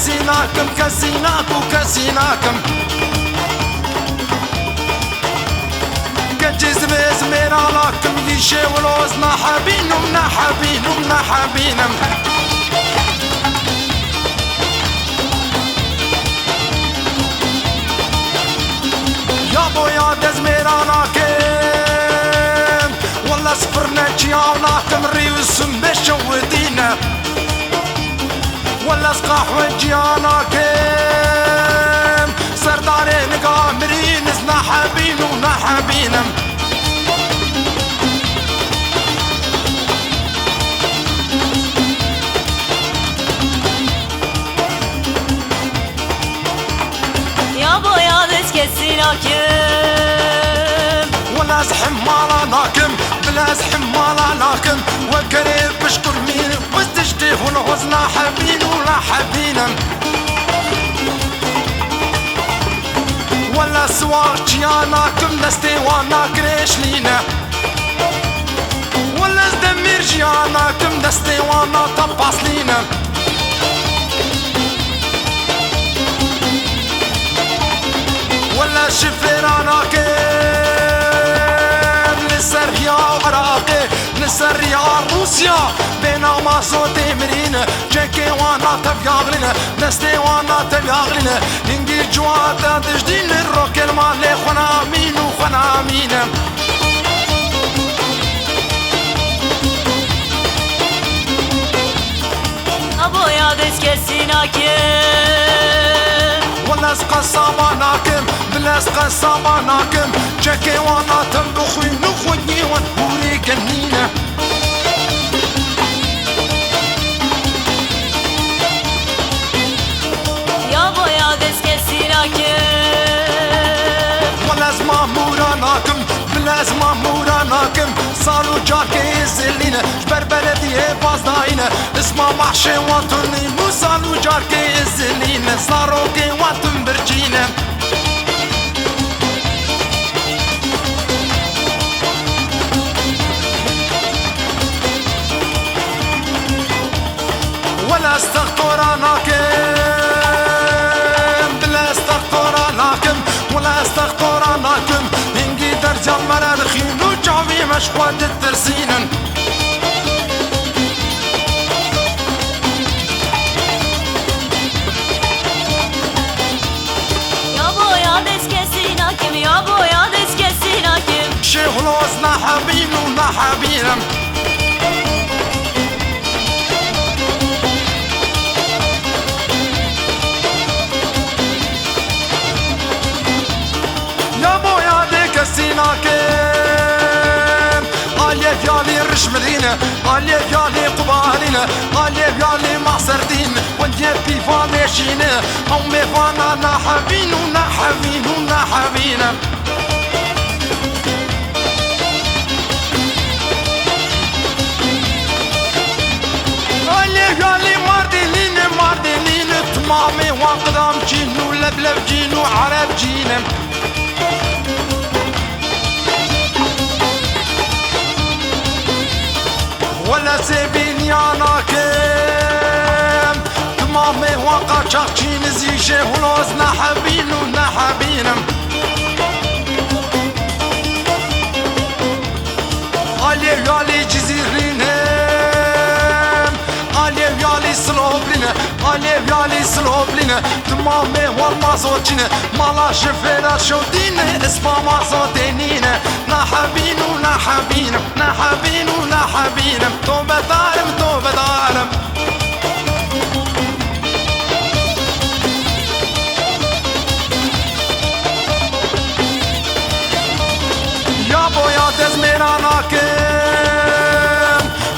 كسيناكم كسيناكو كسيناكم كجز بزمير علاكم يشي ولوز نحبينم نحبينم نحبينم يا بويا دزمير علاكم والله صفرنا جياناكم ريوسم بشودينا ولا سقاح وجياناكم سردارين قامرين نحبين ونحبينم يا بويا دز كسيناكم ولا زحم مالاناكم بلا زحم مالاناكم وقريب بشكر مين وستشتيه ونهوز نحبين ونحبينم ولا سوار جياناكم دستيوانا كريش لينا ولا زدمير جياناكم دستيوانا طباس لينا ولا شفراناكم للسريا وعراقي للسريا روسيا بينا ما صوتي مرينا جاكي وانا تبياغلنا دستي وانا تبياغلنا انجي جواتا تجدين الروك المالي خنا امين وخنا امين ابويا دز كسيناكم ولا سقصاماناكم بلا سقصاماناكم جاكي وانا تنبخوي نخوني ونهوري كنينا يا بويا دز كسيناكم ولا زما موراناكم بلا زما موراناكم صاروا جاكي زلينا جبر بلديه بازداينا اسما محشي وطني مو صاروا جاكي زلينا صاروا كي وطن برجينا ولا استغفراناكم بلا استغفراناكم ولا استغفراناكم انجي درجة مرا رخين وجعبي مشقوة الترسينن يا بويا دز كسيناكم يا بويا دز كسيناكم شيخلوز نحبين ونحبينم يا بويا دي كسيناكم عليك يالي رشمرينا عليك يالي قبالينا عليك يالي معصردين ونجيب بيفا ماشينا او ميفانا نحبين ونحبين ونحبينا عليك يالي ماردلين ماردلين تمامي وقدام جينو لبلب جينو عرب جينا ولا سيبيني انا كم تمامي وقا شاقشين زيشي ولوز نحبين ونحبينم علي يالي جزيرينهم علي يالي سلوبلينا علي يالي سلوبلينا تمامي والما صوتشينا مالا شفيرا شودينا اسما ما صوتينينا نحبين ونحبينم نحبين ونحبينم توبة دارم توبة دارم يا بويا دزميراناكم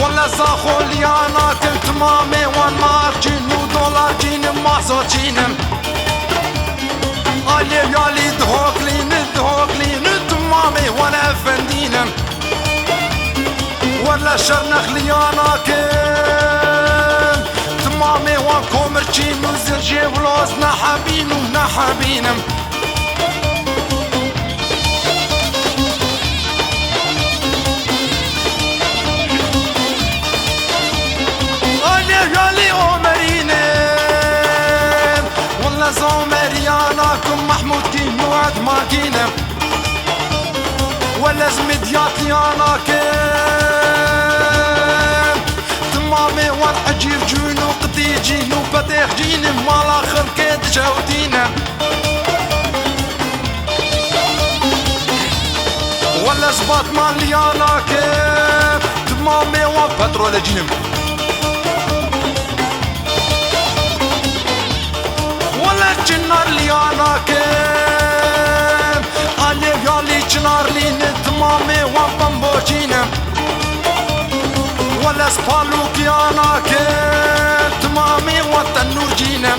ولا زاخولياناكم تمامي وان مارجين ودولار جينم ما صوتشينم علي يالي دهوكلين دهوكلين تمامي وانا افندينم ولا شرنخ لياناكم تمامي وان كومرشين وزرجي ولوز نحبين ونحبينم علي يالي عمرينم ماكينة ولا زمديات لي انا كان تمامي والحجير جنو قدي جينو بديخ جين مالا خلقت جودينا ولا زباط مال لي انا كان تمامي وبترول جينم ولا جنار لي انا كان علي يالي جنار لي نتمامي وبمبوجينا ولا سبالوك يا انا كان تمامي والتنور جينا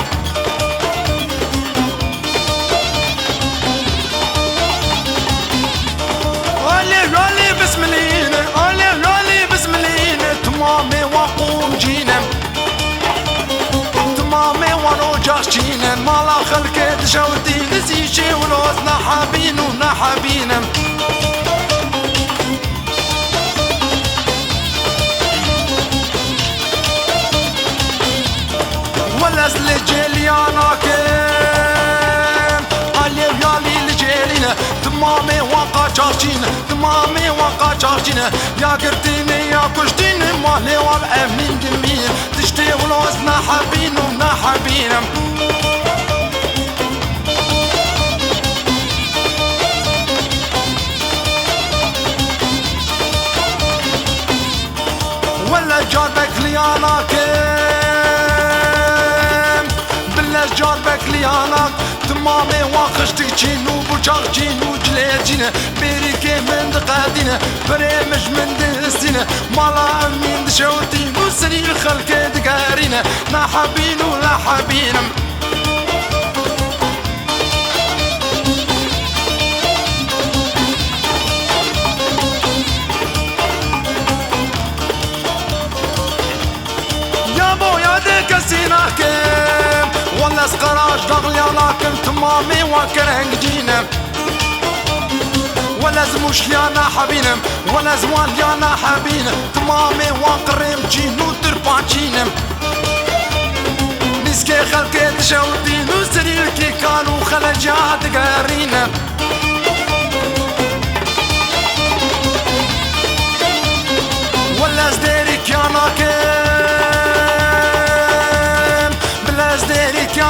علي بسم لينا علي بسم لينا تمامي وقوم جينا تمامي ونوجه جينا مالا خلقت جودي نزيجي ولوز نحابين ونحابينا ولا زلجيلي انا كان علي يالي لجيلينا تمامي وقا جارجينا تمامي وقا جارجينا يا قرتيني يا كشتيني مالي والامين دمين تشتي ولوز نحابين ونحابينا ولا جاربك لي انا كان بالله جاربك لي انا تمامي واخشتك جينو بوجاق جينو جليجينا بيريكي من دقادينا بريمج من دهستينا مالا امين دشوتين وسري الخلق دقارينا نحابين ونحابينا كسيناكم ولا سقراش دغلي لكن تمامي وكرهنج جينا ولا زموش ليانا حبينم ولا زوان ليانا حبينم تمامي وقريم جينو ترباجينم نسكي خلقي تشودين وسرير كي كانوا خلجات قارينا ولا زديرك يانا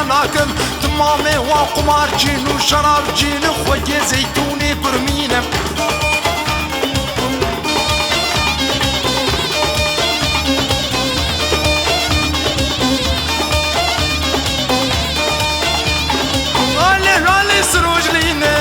ناكم تمامي وقمار جين وشراب جين خويا زيتوني برمينا علي سروج لينا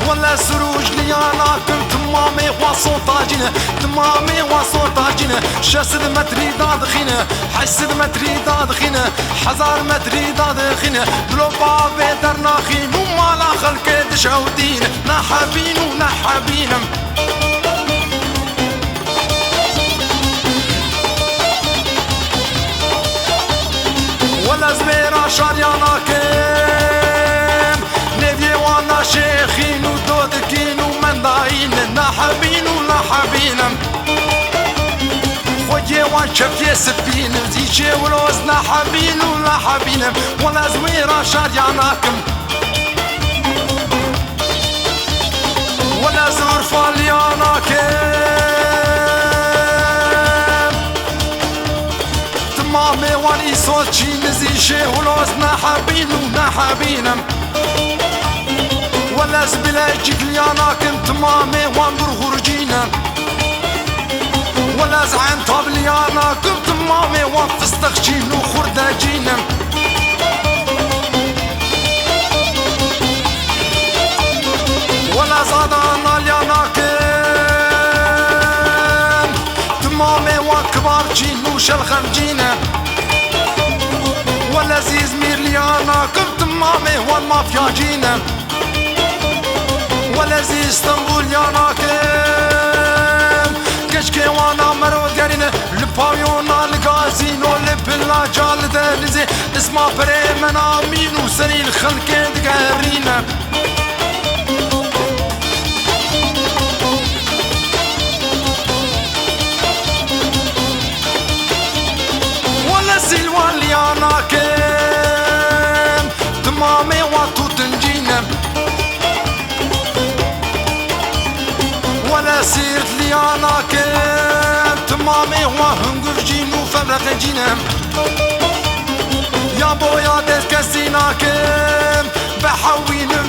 ولا سروج لي ناكم تمامي وصوتاجنا تمامي وصوتاجنا شسد متري دادخينا حسد متري دادخينا حزار متري دادخينا بلو بابي درناخين ومالا خلق دشودين نحابين ونحابينم ولا زبيرا شاريانا كيم نبي وانا شيخين ودودكين ومنداين نحابين ونحابينم خوجي وان شفية سبين زيجي ولوز نحابين ونحابينم ولا زبيرا شارياناكم ولا زور فاليانا كيم تمامي واني صوتشي نزيشي ولوز نحابين ونحابينم ولا زبلا يجيك ليانا كنت تمامي وانظر خرجينا ولا زعان طاب ليانا كنت تمامي وانفستخ جينو خردا جينا ولا زادانا ليانا كن تمامي وكبار جينو شلخم جينا ولا زيزمير ليانا كنت تمامي والمافيا جينا ولا زي اسطنبول يانا كم كشكي وانا مرود قرينا لبايونا الغازينو لبلا جال دنزي اسما بريمنا مينو سري الخلق دقارينا ولا سلوان ليانا كم تمامي واتو تنجينا نقجينم يا بويا دست كسيناكم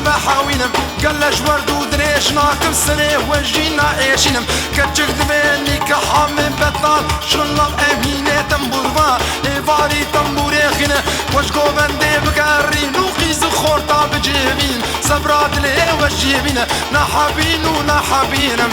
بحاوينم قلش ورد ودريش ناكم سري وجينا ايشينم كتشك دبيني كحامن بطال شلق امينة تنبوربا ايفاري تنبوري خينة وشكو بندي بقارين وقيز خورتا بجيبين سبرات لي وجيبين نحابين ونحابينم